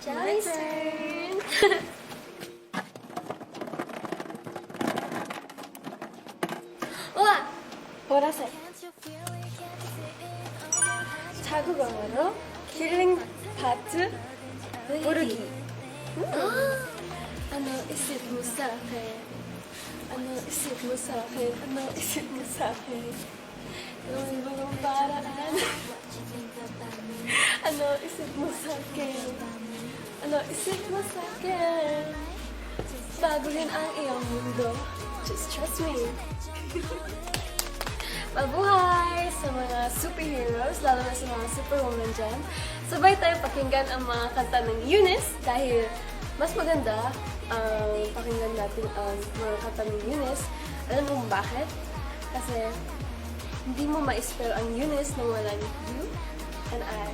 Jelly's turn! 우와! 보라색. 자국어로 킬링 파트 부르기. Ano isip mo sa akin? Ano isip mo sa akin? Ano isip mo sa akin? Gawin mo ng paraan. Ano isip mo sa akin? Ano isip mo sa akin? Baguhin ang iyong mundo. Just trust me. Mabuhay sa mga superheroes, lalo na sa mga superwoman dyan. Sabay tayo pakinggan ang mga kanta ng Eunice dahil mas maganda ang pakinggan natin ang mga kanta ng Eunice. Alam mo bakit? Kasi hindi mo ma-spell ang Eunice nang walang you and I.